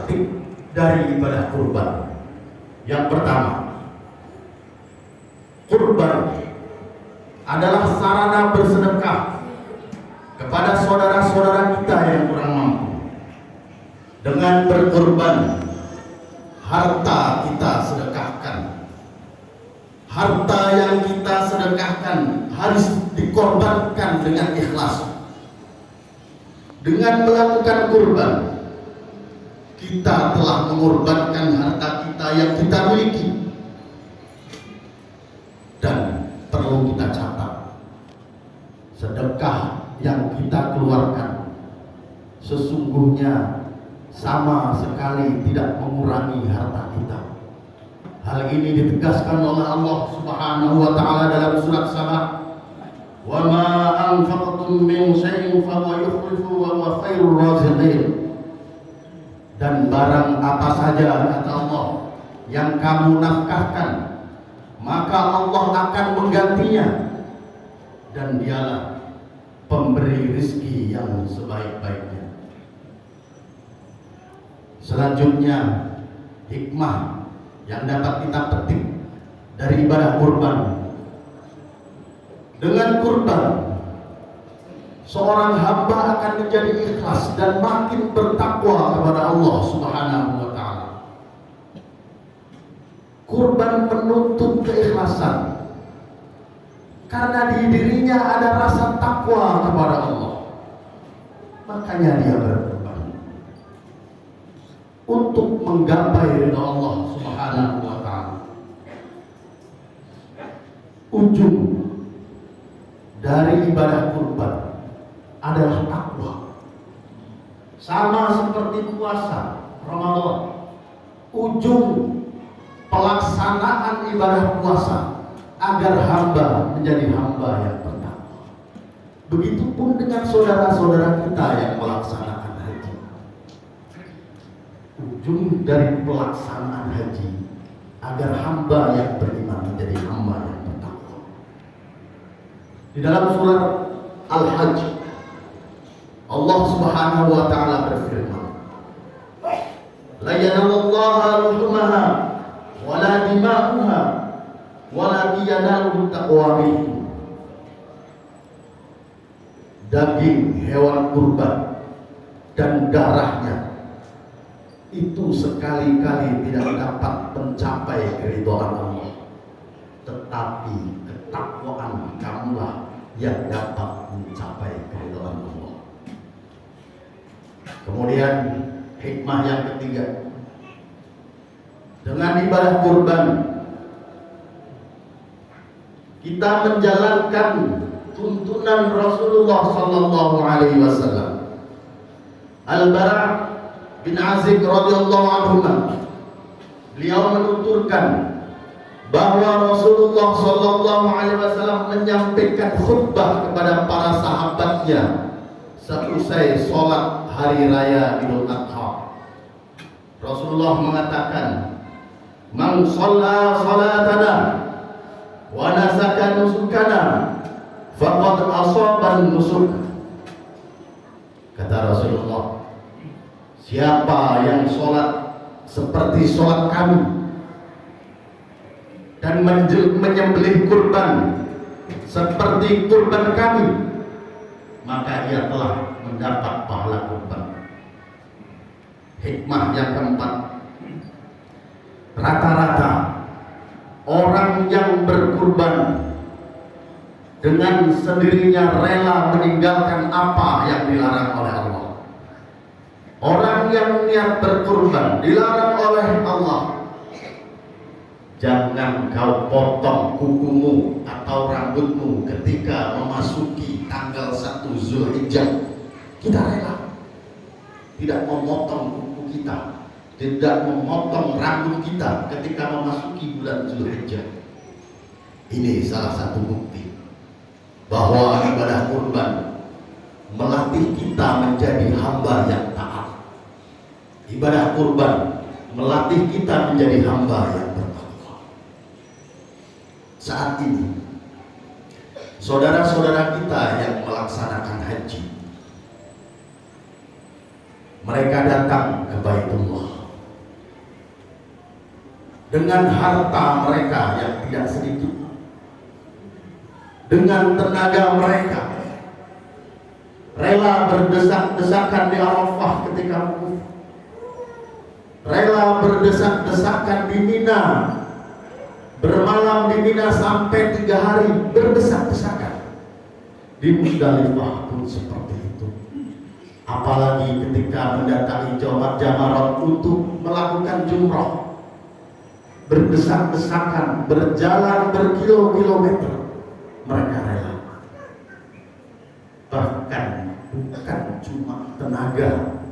petik dari ibadah kurban. Yang pertama, kurban adalah sarana bersedekah kepada saudara-saudara kita yang kurang mampu. Dengan berkurban, harta kita sedekahkan. Harta yang kita sedekahkan harus dikorbankan dengan ikhlas. Dengan melakukan kurban, kita telah mengorbankan harta kita yang kita miliki. Dan perlu kita catat, sedekah yang kita keluarkan sesungguhnya sama sekali tidak mengurangi harta kita. Hal ini ditegaskan oleh Allah Subhanahu wa taala dalam surat Saba, "Wa ma anfaqtum min syai'in fa huwa yukhlifu wa huwa khairur raziqin." Dan barang apa saja, kata Allah, yang kamu nafkahkan, maka Allah akan menggantinya, dan dialah pemberi rizki yang sebaik-baiknya. Selanjutnya, hikmah yang dapat kita petik dari ibadah kurban. Dengan kurban, seorang hamba akan menjadi ikhlas dan makin bertakwa kepada Allah Subhanahu wa taala. Kurban menuntut keikhlasan karena di dirinya ada rasa takwa kepada Allah. Makanya dia berkurban untuk menggapai ridha Allah Subhanahu wa taala. Ujung dari ibadah kurban adalah takwa. Sama seperti puasa Ramadan. Ujung pelaksanaan ibadah puasa agar hamba menjadi hamba yang bertakwa. Begitupun dengan saudara-saudara kita yang melaksanakan haji. Ujung dari pelaksanaan haji agar hamba yang beriman menjadi hamba yang bertakwa. Di dalam surat Al-Hajj, Allah Subhanahu wa taala berfirman, "La yanallaha luhumaha wala dima'uha walakin yanaluhu taqwa minkum." Daging hewan kurban dan darahnya itu sekali-kali tidak dapat mencapai keridhaan Allah, tetapi ketakwaan kamulah yang dapat mencapai keridhaan Allah. Kemudian hikmah yang ketiga, dengan ibadah kurban kita menjalankan tuntunan Rasulullah sallallahu alaihi wasallam. Al-Bara' bin Azib radhiyallahu anhu, beliau menuturkan bahwa Rasulullah sallallahu alaihi wasallam menyampaikan khutbah kepada para sahabatnya seusai sholat hari raya Idul Adha. Rasulullah mengatakan, "Man shalla salatana wa nasaka nusukana faqad asaba nusuk." Kata Rasulullah, siapa yang sholat seperti sholat kami dan menyembelih kurban seperti kurban kami, maka ia telah mendapat pahala kurban. Hikmah yang keempat, rata-rata orang yang berkurban dengan sendirinya rela meninggalkan apa yang dilarang oleh Allah. Orang yang niat berkurban dilarang oleh Allah. Jangan kau potong kukumu atau rambutmu ketika memasuki tanggal 1 Zulhijjah. Kita rela tidak memotong kuku kita, tidak memotong rambut kita ketika memasuki bulan Zulhijjah. Ini salah satu bukti bahwa ibadah kurban melatih kita menjadi hamba yang taat. Ibadah kurban melatih kita menjadi hamba yang bertakwa. Saat ini saudara-saudara kita yang melaksanakan haji, mereka datang ke Baitullah. dengan harta mereka yang tidak sedikit, dengan tenaga mereka, rela berdesak-desakan di Arafah ketika wukuf, rela berdesak-desakan di Mina, bermalam di Mina sampai 3 hari berdesak-desakan. Di Muzdalifah pun seperti itu. Apalagi ketika mendatangi Jamarat untuk melakukan jumrah, berdesak-desakan, berjalan berkilo-kilometer, mereka rela. Bahkan bukan cuma tenaga,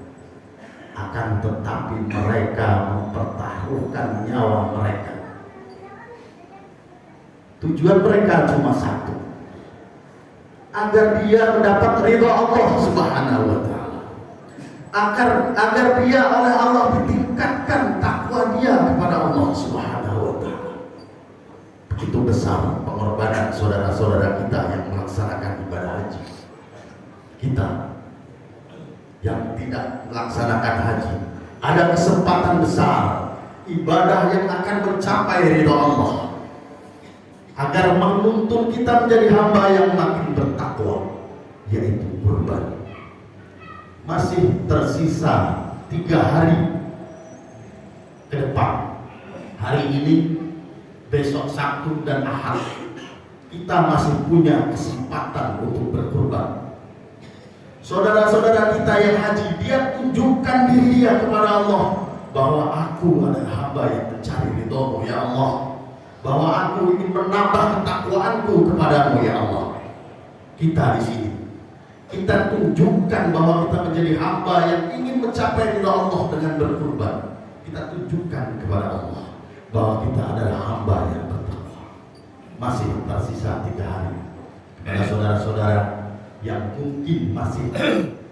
akan tetapi mereka mempertaruhkan nyawa mereka. Tujuan mereka cuma satu, agar dia mendapat ridha Allah Subhanahu wa Ta'ala, agar dia oleh Allah ditingkatkan takwa dia kepada Allah Subhanahu wa Ta'ala. Begitu besar pengorbanan saudara-saudara kita yang melaksanakan ibadah haji. Kita yang tidak melaksanakan haji, ada kesempatan besar ibadah yang akan mencapai ridha Allah, agar menuntun kita menjadi hamba yang makin bertakwa, yaitu kurban. Masih tersisa 3 hari ke depan. Hari ini, besok Sabtu dan Ahad, kita masih punya kesempatan untuk berkurban. Saudara-saudara kita yang haji, dia tunjukkan diri dia kepada Allah bahwa aku adalah hamba yang mencari ridho-Mu ya Allah, bahwa aku ingin menambah ketakwaanku kepadamu ya Allah. Kita di sini, kita tunjukkan bahwa kita menjadi hamba yang ingin mencapai ridha Allah dengan berkurban. Kita tunjukkan kepada Allah bahwa kita adalah hamba yang bertakwa. Masih tersisa 3 hari. Kepada saudara-saudara yang mungkin masih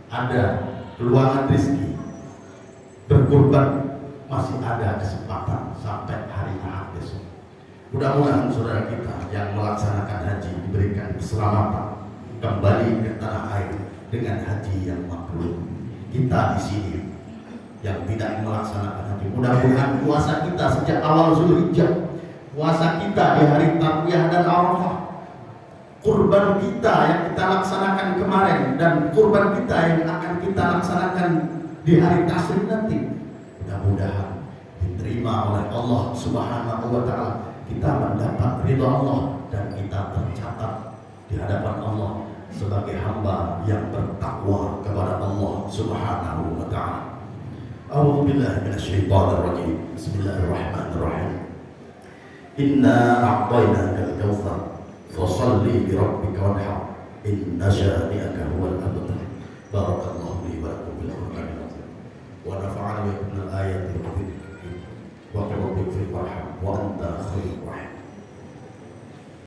ada peluang rezeki berkurban, masih ada kesempatan sampai hari Ahad besok. Mudah-mudahan saudara kita yang melaksanakan haji diberikan keselamatan kembali ke tanah air dengan haji yang mabrur. Kita di sini yang tidak melaksanakan haji, mudah-mudahan puasa kita sejak awal Zulhijjah, puasa kita di hari Tarwiyah dan Arafah, kurban kita yang kita laksanakan kemarin, dan kurban kita yang akan kita laksanakan di hari Tasyrik nanti, mudah-mudahan diterima oleh Allah Subhanahu wa Ta'ala. Kita mendapat ridha Allah dan kita tercatat di hadapan Allah sebagai hamba yang bertakwa kepada Allah Subhanahu wa Ta'ala. A'udzu billahi minasyaitonir rajim. Bismillahirrahmanirrahim. Inna a'tainakal kautsar fashalli li rabbika wanhar inna syani'aka